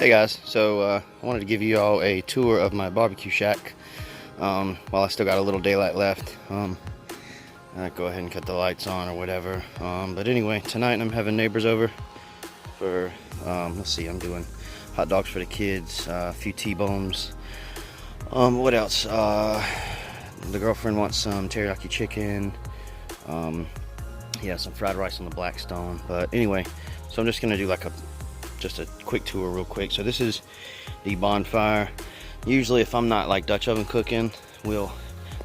Hey guys, so I wanted to give you all a tour of my barbecue shack while I still got a little daylight left. I'd go ahead and cut the lights on or whatever. But anyway, tonight I'm having neighbors over for, let's see, I'm doing hot dogs for the kids, a few T-bones. What else? The girlfriend wants some teriyaki chicken. Yeah, some fried rice on the Blackstone. But anyway, so I'm just gonna do like just a quick tour real quick. So this is the Bonfire. Usually if I'm not like Dutch oven cooking, we'll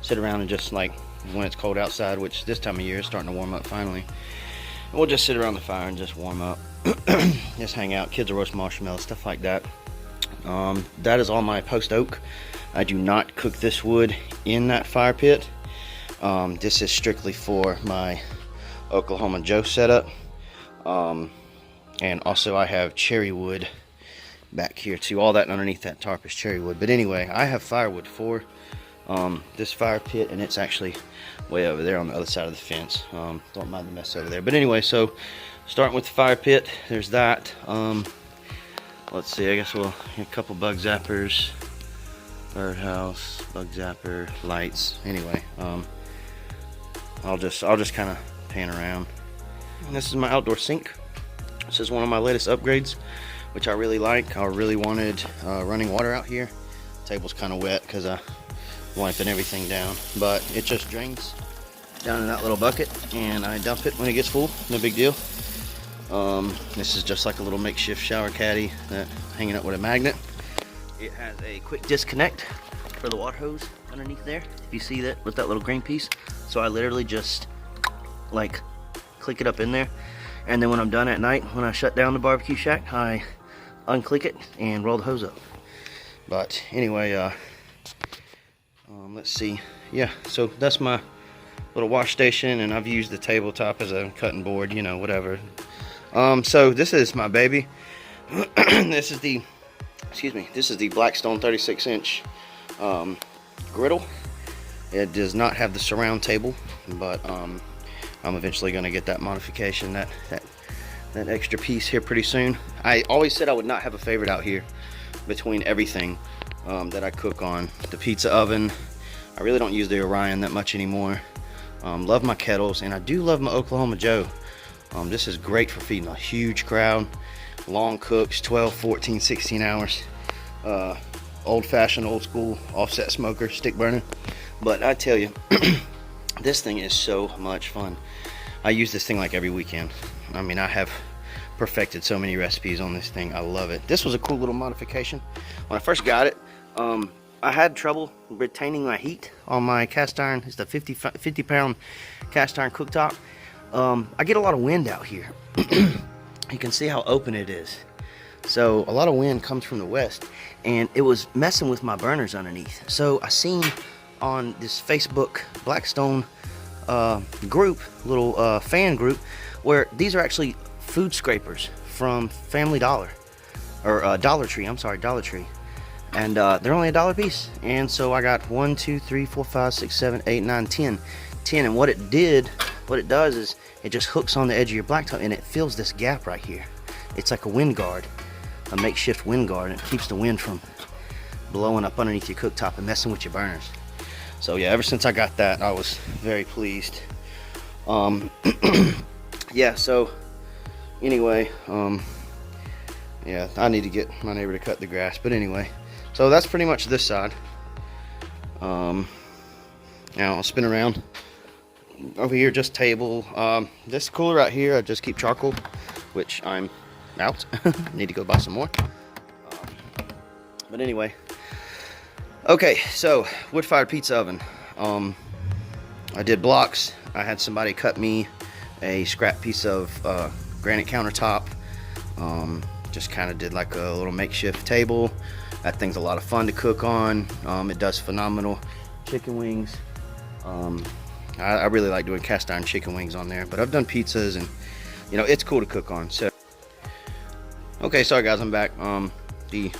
sit around and just like when it's cold outside, which this time of year is starting to warm up finally, and we'll just sit around the fire and just warm up. Just hang out, kids will roast marshmallows, stuff like that. That is all my post oak. I do not cook this wood in that fire pit. This is strictly for my Oklahoma Joe setup. And also I have cherry wood back here too. All that underneath that tarp is cherry wood. But anyway, I have firewood for this fire pit, and it's actually way over there on the other side of the fence. Don't mind the mess over there. But anyway, so starting with the fire pit, there's that. Let's see, I guess we'll a couple bug zappers, birdhouse, bug zapper, lights. Anyway, I'll just kind of pan around. And this is my outdoor sink. This is one of my latest upgrades, which I really like. I really wanted running water out here. The table's kind of wet because I'm wiping everything down, but it just drains down in that little bucket, and I dump it when it gets full. No big deal. This is just like a little makeshift shower caddy that hanging up with a magnet. It has a quick disconnect for the water hose underneath there. If you see that with that little green piece, so I literally just like click it up in there. And then when I'm done at night, when I shut down the barbecue shack, I unclick it and roll the hose up. But anyway, let's see. Yeah, so that's my little wash station, and I've used the tabletop as a cutting board, you know, whatever. So this is my baby. This is the, this is the Blackstone 36-inch griddle. It does not have the surround table, but I'm eventually going to get that modification, that extra piece here pretty soon. I always said I would not have a favorite out here between everything that I cook on. The pizza oven, I really don't use the Orion that much anymore. Love my kettles, and I do love my Oklahoma Joe. This is great for feeding a huge crowd. Long cooks, 12, 14, 16 hours. Old-fashioned, old-school offset smoker, stick burner. But I tell you, this thing is so much fun. I use this thing like every weekend. I mean, I have perfected so many recipes on this thing. I love it. This was a cool little modification. When I first got it, I had trouble retaining my heat on my cast iron. It's the 50-pound cast iron cooktop. I get a lot of wind out here. You can see how open it is. So a lot of wind comes from the west, and it was messing with my burners underneath. So I seen on this Facebook Blackstone group, little fan group, where these are actually food scrapers from Family Dollar, or Dollar Tree. I'm sorry, Dollar Tree, and they're only $1 a piece. And so I got 1, 2, 3, 4, 5, 6, 7, 8, 9, 10. And what it does is it just hooks on the edge of your blacktop, and it fills this gap right here. It's like a wind guard, a makeshift wind guard, and it keeps the wind from blowing up underneath your cooktop and messing with your burners. So yeah, ever since I got that, I was very pleased. Yeah, so anyway, yeah, I need to get my neighbor to cut the grass, but anyway, so that's pretty much this side. Now I'll spin around over here, just table. This cooler out here, I just keep charcoal, which I'm out. Need to go buy some more. But anyway, okay, so wood-fired pizza oven. I did blocks. I had somebody cut me a scrap piece of granite countertop. Just kind of did like a little makeshift table. That thing's a lot of fun to cook on. It does phenomenal chicken wings. I really like doing cast iron chicken wings on there, but I've done pizzas, and you know, it's cool to cook on. So okay, sorry guys, I'm back. The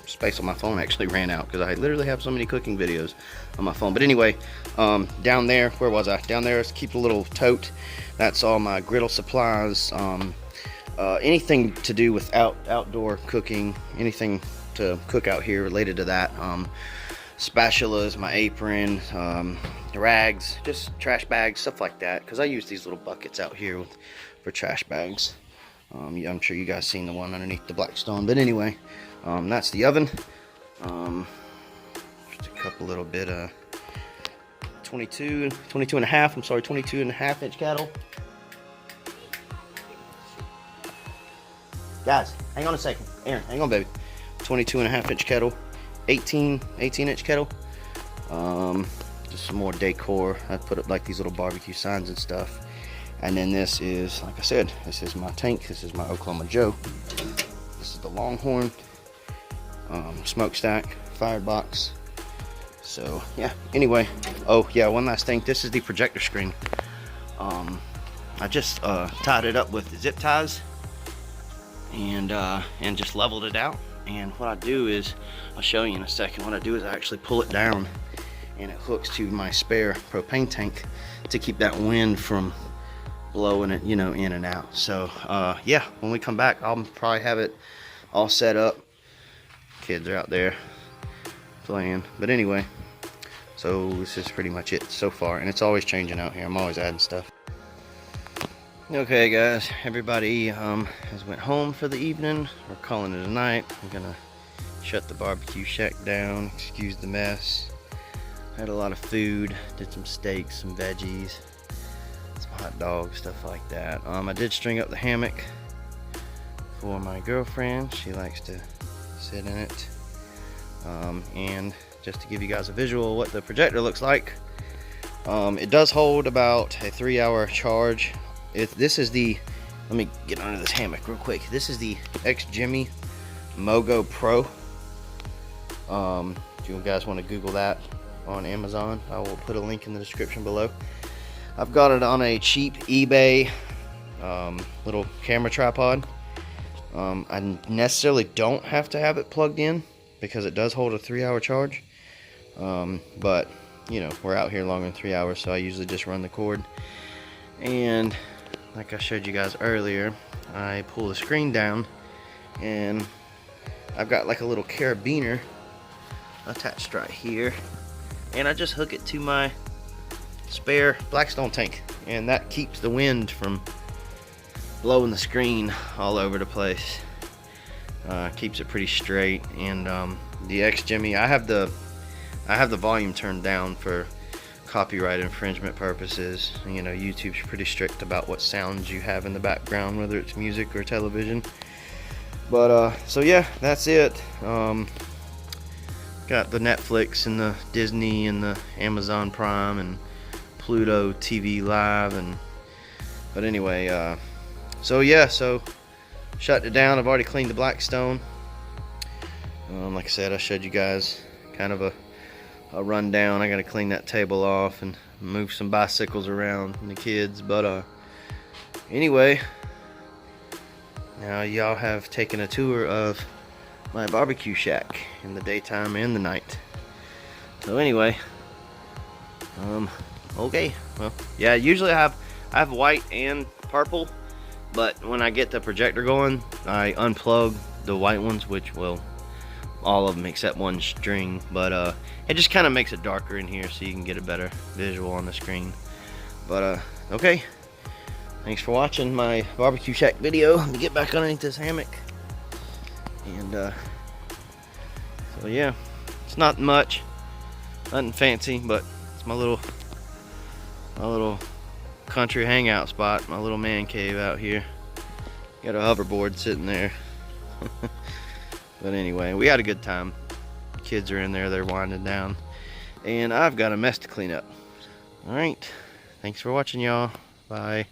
space on my phone actually ran out because I literally have so many cooking videos on my phone. But anyway, down there, where was I? Down there is keep a little tote. That's all my griddle supplies. anything to do with outdoor cooking, anything to cook out here related to that. Spatulas, my apron, rags, just trash bags, stuff like that, because I use these little buckets out here for trash bags. Yeah, I'm sure you guys seen the one underneath the Blackstone, but anyway, that's the oven. Just a couple little bit 22 and a half, I'm sorry, 22 and a half inch kettle. Guys, hang on a second. Aaron, hang on, baby. 22 and a half inch kettle, 18 inch kettle. Just some more decor. I put up like these little barbecue signs and stuff. And then this is, like I said, this is my tank. This is my Oklahoma Joe. This is the Longhorn smokestack, firebox. So yeah, anyway, oh yeah, one last thing. This is the projector screen. I just tied it up with zip ties and just leveled it out. And what I do is, I'll show you in a second, what I do is I actually pull it down and it hooks to my spare propane tank to keep that wind from blowing it, you know, in and out. So yeah, when we come back, I'll probably have it all set up. Kids are out there playing, but anyway, so this is pretty much it so far, and it's always changing out here. I'm always adding stuff. Okay guys, everybody has went home for the evening. We're calling it a night. I'm gonna shut the BBQ Shack down. Excuse the mess. Had a lot of food, did some steaks, some veggies, some hot dogs, stuff like that. I did string up the hammock for my girlfriend. She likes to sit in it. And just to give you guys a visual of what the projector looks like, it does hold about a 3-hour charge. This is the, let me get under this hammock real quick. This is the X-Jimmy Mogo Pro. If you guys want to Google that on Amazon, I will put a link in the description below. I've got it on a cheap eBay little camera tripod. I necessarily don't have to have it plugged in because it does hold a 3-hour charge. But you know, we're out here longer than 3 hours, so I usually just run the cord. And like I showed you guys earlier, I pull the screen down and I've got like a little carabiner attached right here, and I just hook it to my spare Blackstone tank, and that keeps the wind from blowing the screen all over the place. Keeps it pretty straight. And the X-Jimmy, I have the volume turned down for copyright infringement purposes. You know, YouTube's pretty strict about what sounds you have in the background, whether it's music or television. But so yeah, that's it. Got the Netflix and the Disney and the Amazon Prime and Pluto TV Live, and but anyway, so yeah, so shut it down. I've already cleaned the Blackstone. Like I said, I showed you guys kind of a rundown. I got to clean that table off and move some bicycles around and the kids. But anyway, now y'all have taken a tour of my barbecue shack in the daytime and the night. So anyway, okay, well, yeah, usually I have white and purple, but when I get the projector going, I unplug the white ones, which will all of them except one string, but it just kind of makes it darker in here so you can get a better visual on the screen. But okay, thanks for watching my barbecue shack video. Let me get back underneath this hammock. And so yeah, it's not much, nothing fancy, but it's my little country hangout spot, my little man cave out here. Got a hoverboard sitting there. But anyway, we had a good time. Kids are in there, they're winding down, and I've got a mess to clean up. All right, thanks for watching, y'all. Bye.